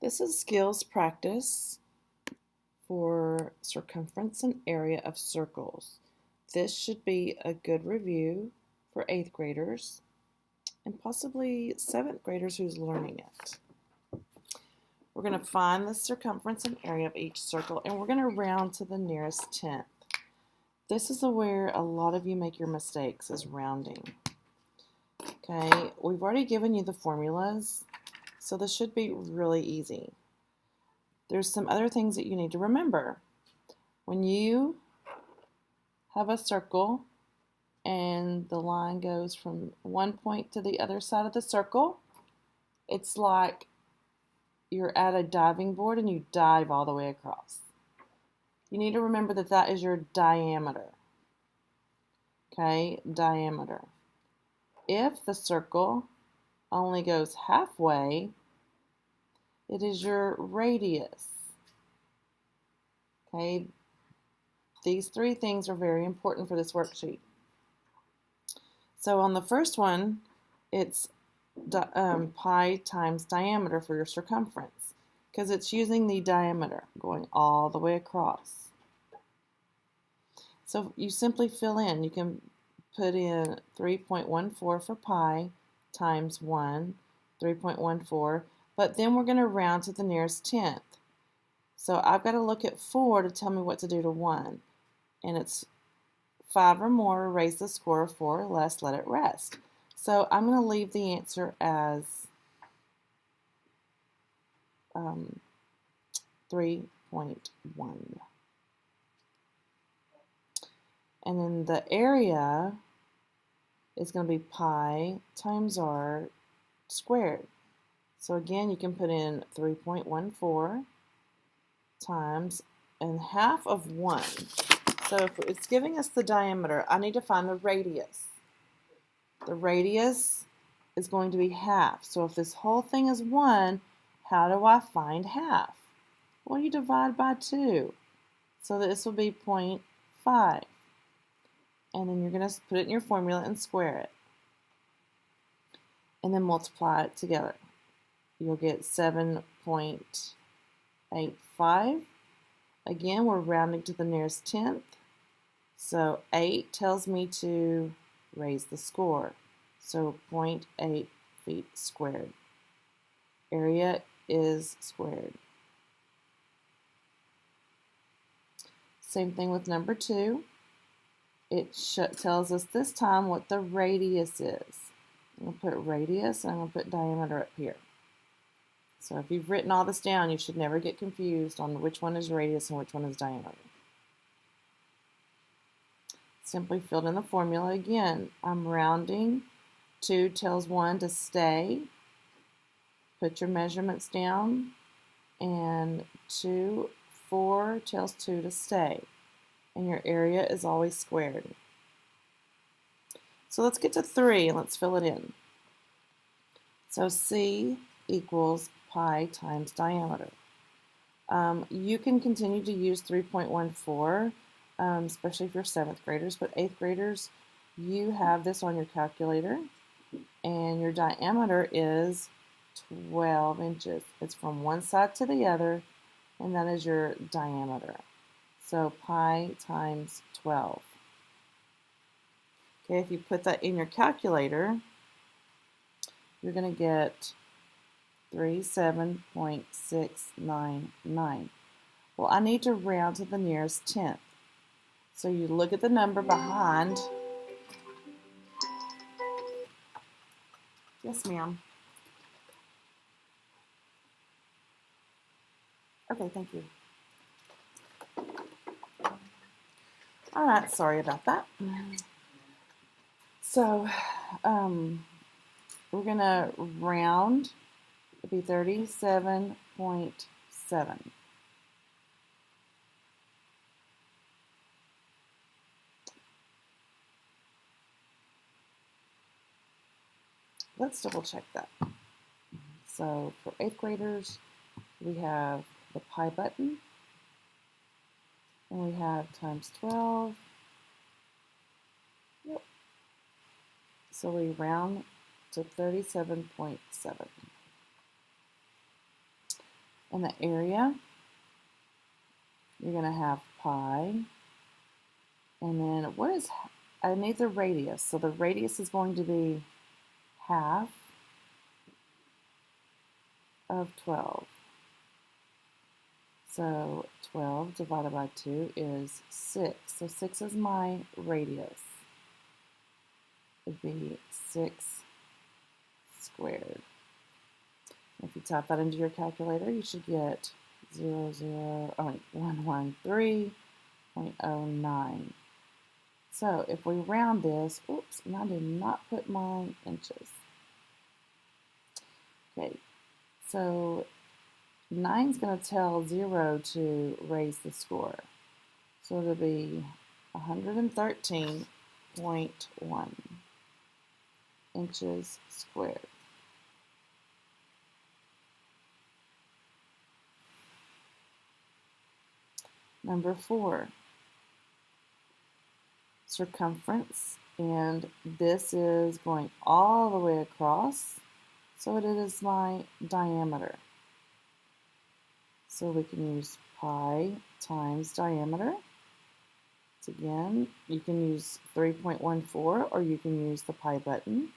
This is skills practice for circumference and area of circles. This should be a good review for 8th graders and possibly 7th graders who's learning it. We're going to find the circumference and area of each circle, and we're going to round to the nearest tenth. This is where a lot of you make your mistakes, is rounding. Okay, we've already given you the formulas, so this should be really easy. There's some other things that you need to remember. When you have a circle and the line goes from one point to the other side of the circle, it's like you're at a diving board and you dive all the way across. You need to remember that that is your diameter. Okay, diameter. If the circle only goes halfway, it is your radius. Okay, these three things are very important for this worksheet. So on the first one, it's pi times diameter for your circumference, because it's using the diameter going all the way across. So you simply fill in. You can put in 3.14 for pi times 1, 3.14, but then we're going to round to the nearest tenth. So I've got to look at 4 to tell me what to do to 1. And it's 5 or more, raise the score, 4 or less, let it rest. So I'm going to leave the answer as 3.1. And then the area is going to be pi times r squared. So again, you can put in 3.14 times and half of 1. So if it's giving us the diameter, I need to find the radius. The radius is going to be half. So if this whole thing is 1, how do I find half? Well, you divide by 2. So this will be 0.5. And then you're going to put it in your formula and square it. And then multiply it together. You'll get 7.85. Again, we're rounding to the nearest tenth. So 8 tells me to raise the score. So 0.8 feet squared. Area is squared. Same thing with number 2. It tells us this time what the radius is. I'm going to put radius and I'm going to put diameter up here. So if you've written all this down, you should never get confused on which one is radius and which one is diameter. Simply filled in the formula again. I'm rounding. 2 tells 1 to stay. Put your measurements down. And 4 tells 2 to stay. And your area is always squared. So let's get to 3 and let's fill it in. So C equals pi times diameter. You can continue to use 3.14, especially if you're 7th graders, but 8th graders, you have this on your calculator, and your diameter is 12 inches. It's from one side to the other, and that is your diameter. So pi times 12. Okay, if you put that in your calculator, you're going to get 37.699. Well, I need to round to the nearest tenth. So you look at the number behind. Yes, ma'am. Okay, thank you. All right, sorry about that. So we're going to round. It'll be 37.7. Let's double check that. So for 8th graders, we have the pi button, and we have times 12. Yep. So we round to 37.7. In the area, you're going to have pi, and then I need the radius. So the radius is going to be half of 12. So 12 divided by 2 is 6. So 6 is my radius. It'd be 6 squared. If you type that into your calculator, you should get 113.09. So if we round this, oops, and I did not put my inches. Okay, so 9 is going to tell 0 to raise the score. So it'll be 113.1 inches squared. Number 4, circumference, and this is going all the way across, so it is my diameter. So we can use pi times diameter. So again, you can use 3.14 or you can use the pi button.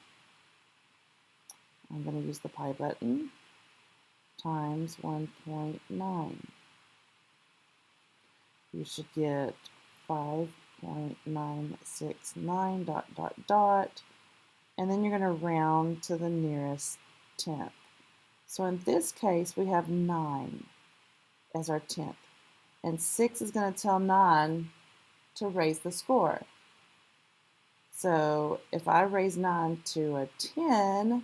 I'm going to use the pi button times 1.9. You should get 5.969 dot dot dot, and then you're going to round to the nearest tenth. So in this case, we have 9 as our tenth, and 6 is going to tell 9 to raise the score. So if I raise 9 to a 10,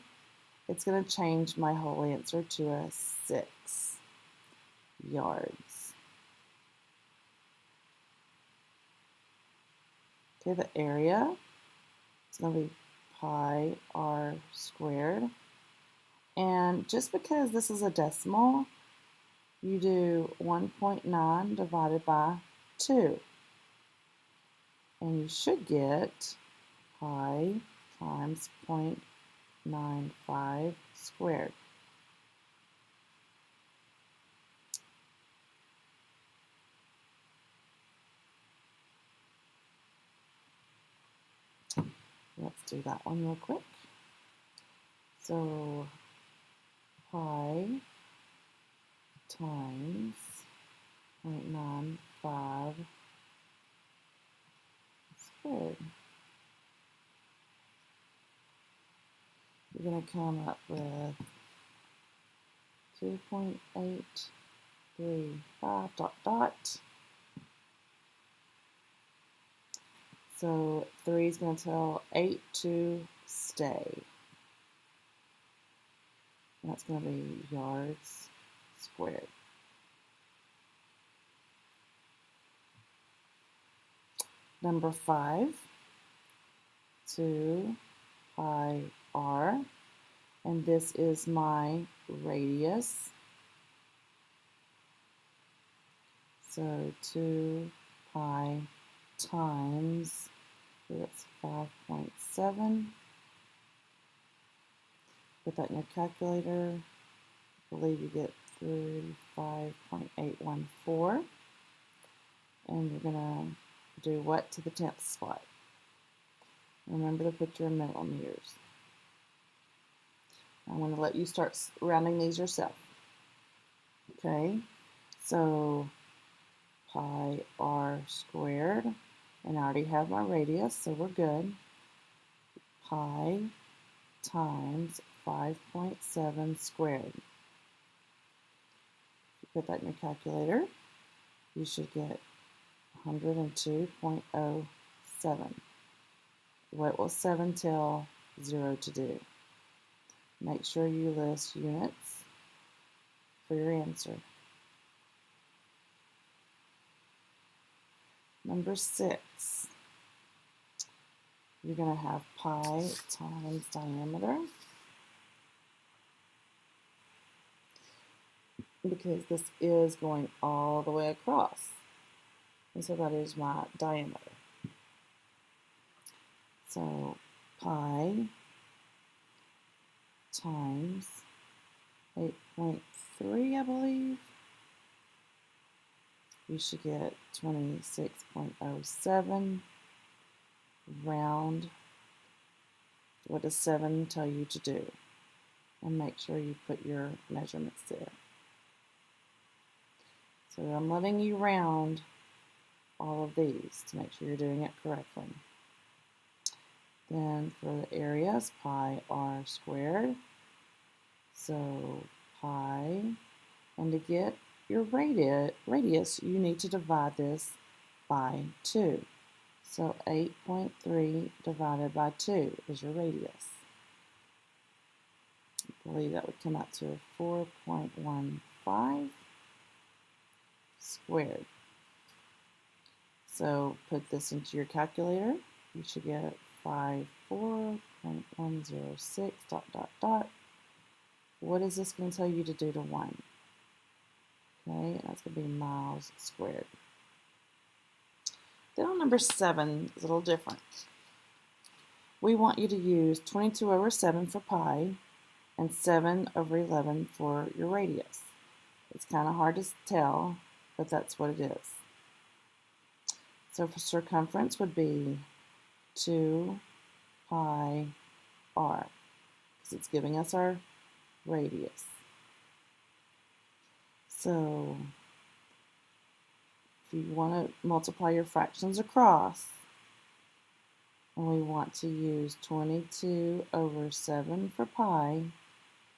it's going to change my whole answer to a 6 yards. Okay, the area is going to be pi r squared. And just because this is a decimal, you do 1.9 divided by 2. And you should get pi times 0.95 squared. Let's do that one real quick. So pi times 0.95 squared. You're going to come up with 2.835 dot dot. So 3 is going to tell 8 to stay. And that's going to be yards squared. Number 5, 2 pi r, and this is my radius. So 2 pi times, so that's 5.7. Put that in your calculator. I believe you get 35.814. And you're going to do what to the 10th spot? Remember to put your millimeters. I'm going to let you start rounding these yourself. Okay, so pi r squared, and I already have my radius, so we're good. Pi times 5.7 squared. If you put that in your calculator, you should get 102.07. What will 7 tell 0 to do? Make sure you list units for your answer. Number 6, you're going to have pi times diameter, because this is going all the way across. And so that is my diameter. So pi times 8.3 I believe. You should get 26.07. Round. What does 7 tell you to do? And make sure you put your measurements there. So I'm letting you round all of these to make sure you're doing it correctly. Then for the areas, pi r squared. So pi, and to get your radius, you need to divide this by 2. So 8.3 divided by 2 is your radius. I believe that would come out to 4.15 squared. So put this into your calculator. You should get 54.106 ... What is this going to tell you to do to 1? Okay, that's going to be miles squared. Then on number 7 is a little different. We want you to use 22 over 7 for pi and 7 over 11 for your radius. It's kind of hard to tell, but that's what it is. So for circumference would be 2 pi r, because it's giving us our radius. So if you want to multiply your fractions across, and we want to use 22 over 7 for pi,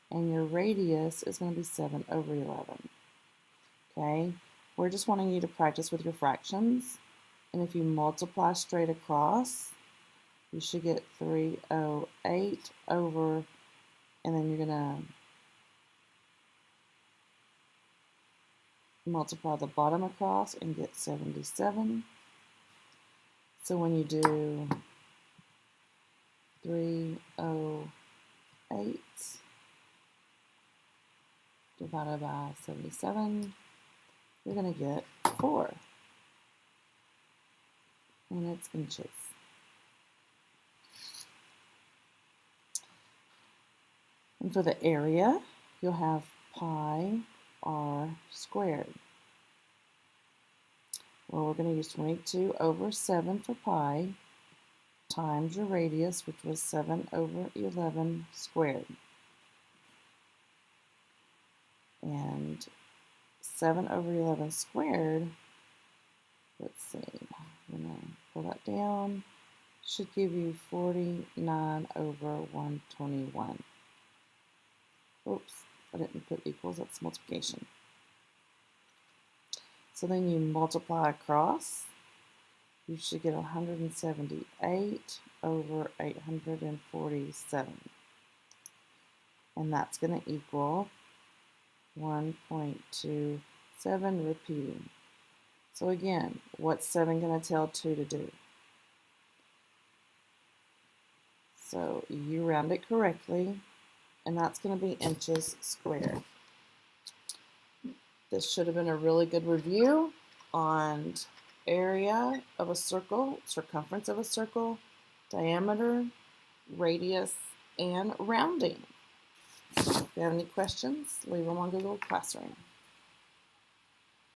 and your radius is going to be 7 over 11. Okay, we're just wanting you to practice with your fractions, and if you multiply straight across, you should get 308 over, and then you're going to multiply the bottom across and get 77. So when you do 308 divided by 77, you're going to get 4. And it's inches. And for the area, you'll have pi r squared. Well, we're going to use 22 over 7 for pi times your radius, which was 7 over 11 squared. And 7 over 11 squared, let's see, I'm going to pull that down, should give you 49 over 121. Oops, I didn't put equals, that's multiplication. So then you multiply across, you should get 178 over 847. And that's going to equal 1.27 repeating. So again, what's 7 going to tell 2 to do? So you round it correctly, and that's going to be inches squared. This should have been a really good review on area of a circle, circumference of a circle, diameter, radius, and rounding. If you have any questions, leave them on Google Classroom.